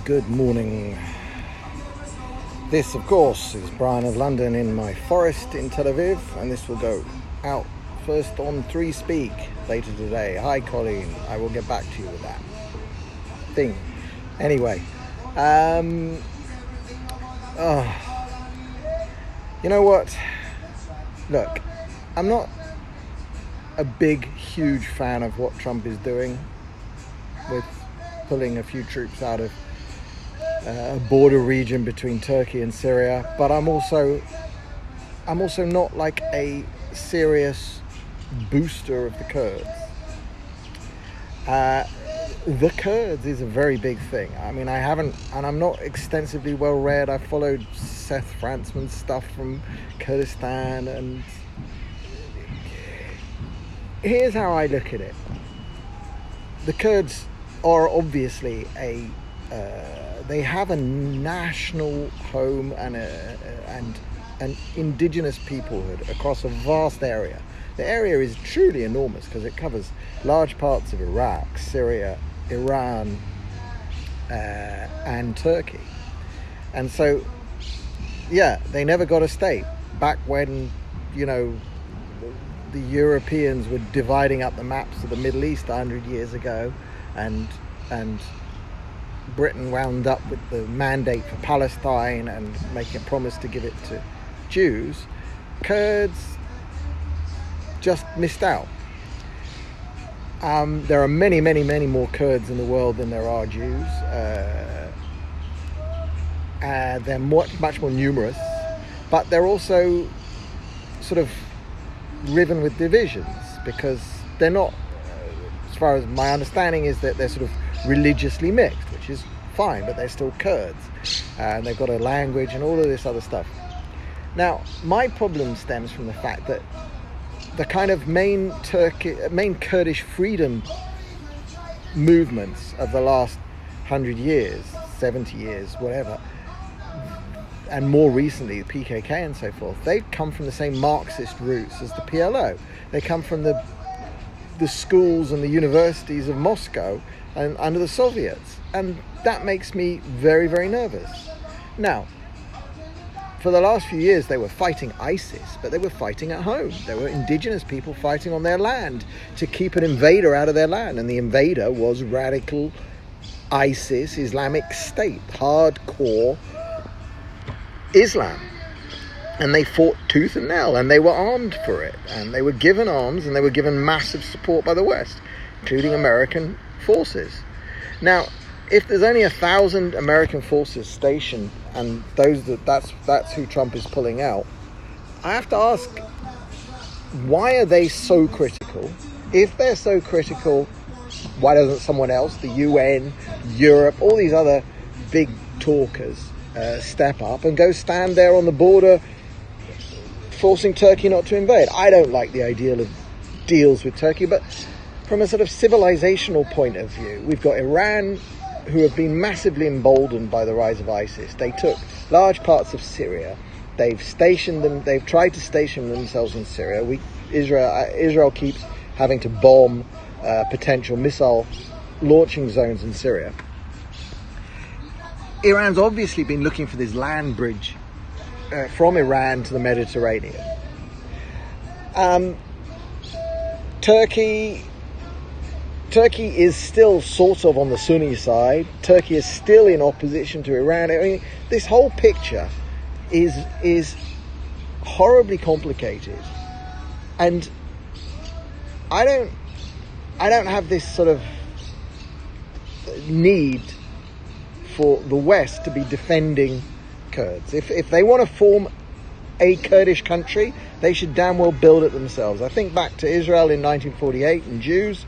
Good morning. This, of course, is Brian of London in my forest in Tel Aviv, and this will go out first on 3 Speak later today. Hi, Colleen. I will get back to you with that thing. Anyway, you know what? Look, I'm not a big, huge fan of what Trump is doing with pulling a few troops out of a border region between Turkey and Syria, but I'm also not like a serious booster of the Kurds. The Kurds is a very big thing. I mean, I'm not extensively well read. I followed Seth Frantzman's stuff from Kurdistan, and here's how I look at it. The Kurds are obviously they have a national home and an indigenous peoplehood across a vast area. The area is truly enormous because it covers large parts of Iraq, Syria, Iran, and Turkey. And so, yeah, they never got a state. Back when, the Europeans were dividing up the maps of the Middle East 100 years ago, and Britain wound up with the mandate for Palestine and making a promise to give it to Jews, Kurds just missed out. There are many, many, many more Kurds in the world than there are Jews. They're much more numerous, but they're also sort of riven with divisions because they're not, as far as my understanding is, that they're sort of religiously mixed, which is fine, but they're still Kurds, and they've got a language and all of this other stuff. Now, my problem stems from the fact that the kind of main Kurdish freedom movements of the last 100 years, 70 years, whatever, and more recently the PKK and so forth, they've come from the same Marxist roots as the PLO. They come from the schools and the universities of Moscow and under the Soviets, and that makes me very, very nervous. Now, for the last few years they were fighting ISIS, but they were fighting at home. There were indigenous people fighting on their land to keep an invader out of their land, and the invader was radical ISIS, Islamic State, hardcore Islam. And they fought tooth and nail, and they were armed for it, and they were given arms, and they were given massive support by the West, including American forces. Now, if there's only 1,000 American forces stationed, and that's who Trump is pulling out, I have to ask, why are they so critical? If they're so critical, why doesn't someone else, the UN, Europe, all these other big talkers, step up and go stand there on the border, forcing Turkey not to invade? I don't like the idea of deals with Turkey, but from a sort of civilizational point of view, we've got Iran, who have been massively emboldened by the rise of ISIS. They took large parts of Syria. They've tried to station themselves in Syria. Israel keeps having to bomb potential missile launching zones in Syria. Iran's obviously been looking for this land bridge from Iran to the Mediterranean. Turkey is still sort of on the Sunni side. Turkey is still in opposition to Iran. I mean, this whole picture is horribly complicated, and I don't have this sort of need for the West to be defending Kurds. If they want to form a Kurdish country, they should damn well build it themselves. I think back to Israel in 1948 and Jews.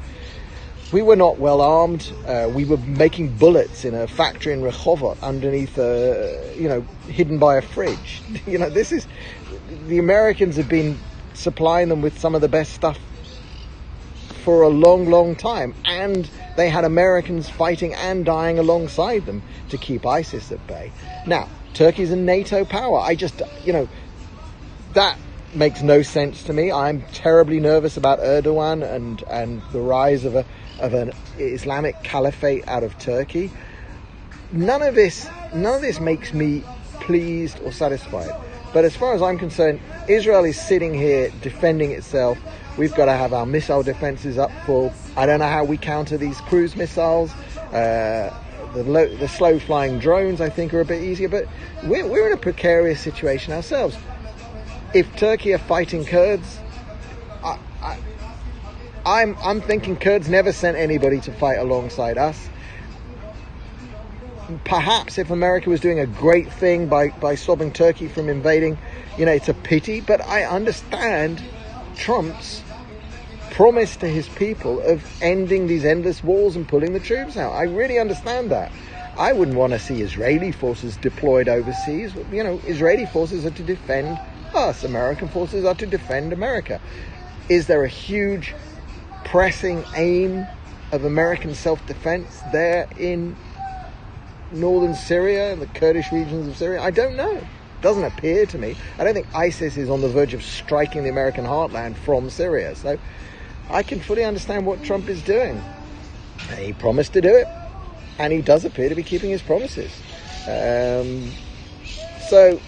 We were not well armed. We were making bullets in a factory in Rehovot underneath, hidden by a fridge. The Americans have been supplying them with some of the best stuff for a long, long time. And they had Americans fighting and dying alongside them to keep ISIS at bay. Now, Turkey's a NATO power. That makes no sense to me. I'm terribly nervous about Erdogan and the rise of an Islamic caliphate out of Turkey. none of this makes me pleased or satisfied. But as far as I'm concerned, Israel is sitting here defending itself. We've got to have our missile defenses up full. I don't know how we counter these cruise missiles. The slow-flying drones, I think, are a bit easier. But we're in a precarious situation ourselves. If Turkey are fighting Kurds, I'm thinking Kurds never sent anybody to fight alongside us. Perhaps if America was doing a great thing by stopping Turkey from invading, it's a pity. But I understand Trump's promise to his people of ending these endless wars and pulling the troops out. I really understand that. I wouldn't want to see Israeli forces deployed overseas. Israeli forces are to defend us. American forces are to defend America. Is there a huge pressing aim of American self-defense there in northern Syria, the Kurdish regions of Syria? I don't know. Doesn't appear to me. I don't think ISIS is on the verge of striking the American heartland from Syria. So I can fully understand what Trump is doing. He promised to do it, and he does appear to be keeping his promises. So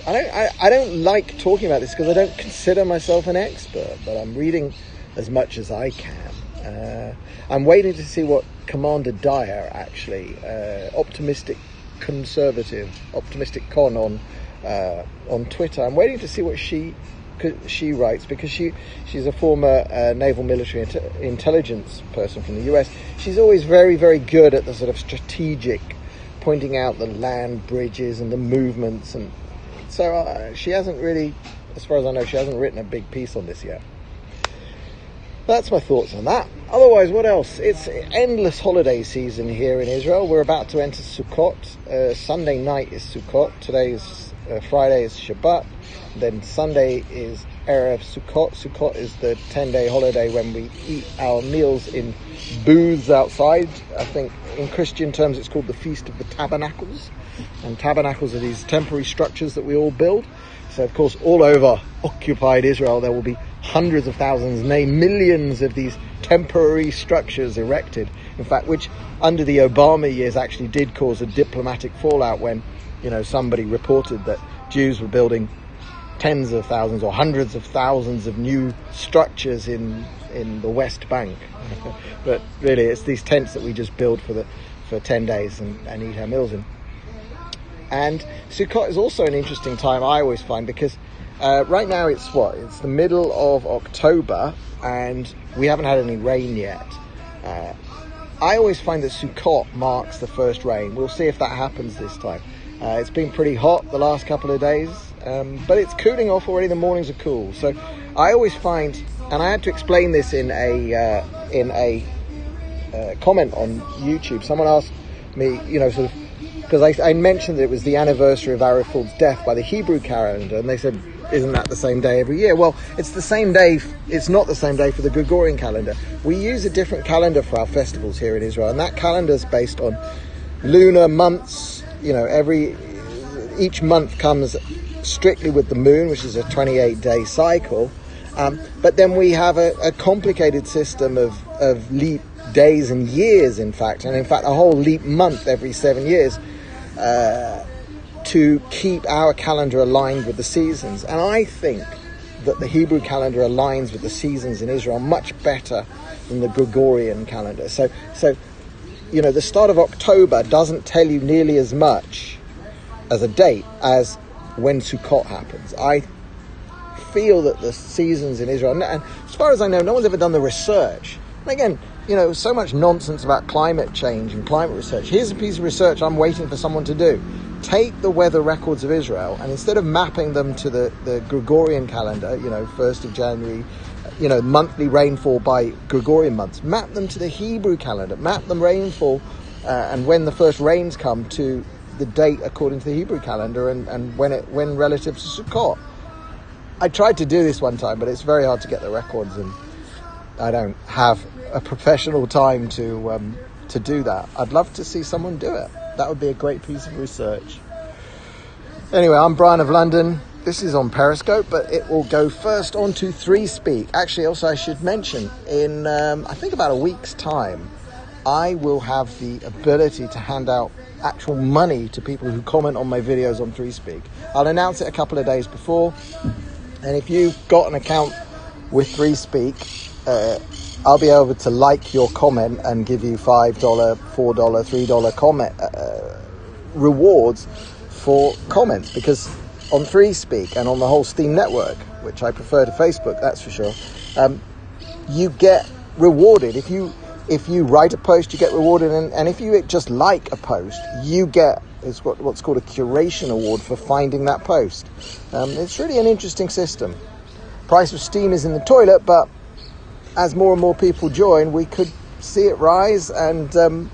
I don't like talking about this because I don't consider myself an expert, but I'm reading as much as I can. I'm waiting to see what Commander Dyer, actually, optimistic con on Twitter. I'm waiting to see what she writes, because she's a former naval military intelligence person from the US. She's always very, very good at the sort of strategic, pointing out the land bridges and the movements, and so she hasn't really, as far as I know, she hasn't written a big piece on this yet. That's my thoughts on that. Otherwise, what else? It's endless holiday season here in Israel. We're about to enter Succoth. Sunday night is Succoth. Today is Friday is Shabbat. Then Sunday is Erev Succoth. Succoth is the 10-day holiday when we eat our meals in booths outside. I think in Christian terms it's called the Feast of the Tabernacles. And tabernacles are these temporary structures that we all build. So, of course, all over occupied Israel, there will be hundreds of thousands, nay, millions of these temporary structures erected. In fact, which under the Obama years actually did cause a diplomatic fallout when, somebody reported that Jews were building tens of thousands or hundreds of thousands of new structures in the West Bank. But really, it's these tents that we just build for 10 days and eat our meals in. And Sukkot is also an interesting time, I always find, because right now it's the middle of October and we haven't had any rain yet. I always find that Sukkot marks the first rain. We'll see if that happens this time. It's been pretty hot the last couple of days, but it's cooling off already. The mornings are cool. So I always find, and I had to explain this in a comment on YouTube. Someone asked me, sort of, because I mentioned that it was the anniversary of Ariful's death by the Hebrew calendar, and they said, isn't that the same day every year? Well, it's the same day. It's not the same day for the Gregorian calendar. We use a different calendar for our festivals here in Israel, and that calendar is based on lunar months. Each month comes strictly with the moon, which is a 28-day cycle. But then we have a complicated system of leap days and years, in fact, and in fact a whole leap month every 7 years, to keep our calendar aligned with the seasons. And I think that the Hebrew calendar aligns with the seasons in Israel much better than the Gregorian calendar. So the start of October doesn't tell you nearly as much as a date as when Sukkot happens. I feel that the seasons in Israel, and as far as I know, no one's ever done the research. And again, so much nonsense about climate change and climate research. Here's a piece of research I'm waiting for someone to do. Take the weather records of Israel, and instead of mapping them to the Gregorian calendar, 1st of January, monthly rainfall by Gregorian months, map them to the Hebrew calendar, map them rainfall and when the first rains come to the date according to the Hebrew calendar and when relative to Sukkot. I tried to do this one time, but it's very hard to get the records, and I don't have a professional time to do that. I'd love to see someone do it. That would be a great piece of research. Anyway, I'm Brian of London. This is on Periscope, but it will go first onto 3Speak. Actually, also I should mention, in I think about a week's time, I will have the ability to hand out actual money to people who comment on my videos on 3Speak. I'll announce it a couple of days before, and if you've got an account with 3Speak, I'll be able to like your comment and give you $5, $4, $3 comment rewards for comments, because on 3Speak and on the whole Steam network, which I prefer to Facebook, that's for sure, you get rewarded. If you write a post, you get rewarded, and if you just like a post, you get what's called a curation award for finding that post. It's really an interesting system. Price of Steam is in the toilet, but as more and more people join, we could see it rise, and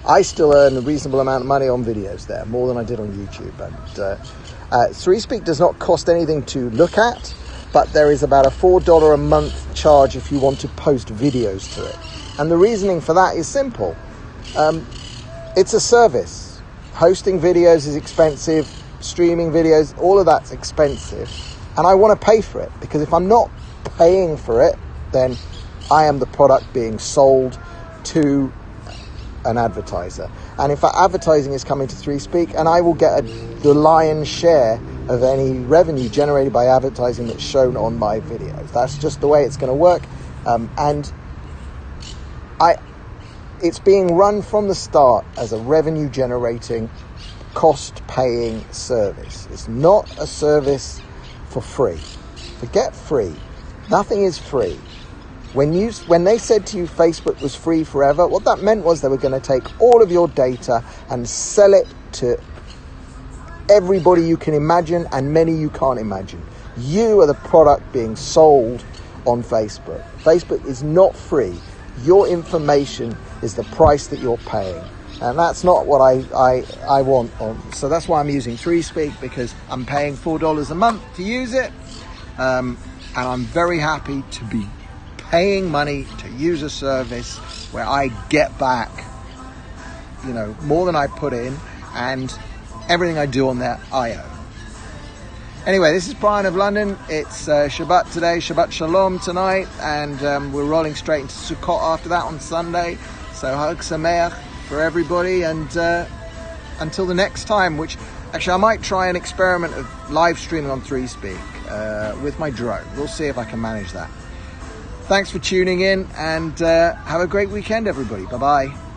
I still earn a reasonable amount of money on videos there, more than I did on YouTube. And 3Speak does not cost anything to look at, but there is about a $4 a month charge if you want to post videos to it. And the reasoning for that is simple. It's a service. Hosting videos is expensive, streaming videos, all of that's expensive, and I want to pay for it, because if I'm not paying for it, then I am the product being sold to an advertiser. And in fact, advertising is coming to 3Speak, and I will get the lion's share of any revenue generated by advertising that's shown on my videos. That's just the way it's going to work. And it's being run from the start as a revenue generating, cost paying service. It's not a service for free. Forget free. Nothing is free. When they said to you Facebook was free forever, what that meant was they were going to take all of your data and sell it to everybody you can imagine and many you can't imagine. You are the product being sold on Facebook. Facebook is not free. Your information is the price that you're paying. And that's not what I want. So that's why I'm using 3Speak, because I'm paying $4 a month to use it. And I'm very happy to be paying money to use a service where I get back, more than I put in, and everything I do on there, I own. Anyway, this is Brian of London. It's Shabbat today, Shabbat Shalom tonight, and we're rolling straight into Succoth after that on Sunday. So Hag Sameach for everybody, and until the next time, which actually I might try an experiment of live streaming on 3Speak with my drone. We'll see if I can manage that. Thanks for tuning in, and have a great weekend, everybody. Bye-bye.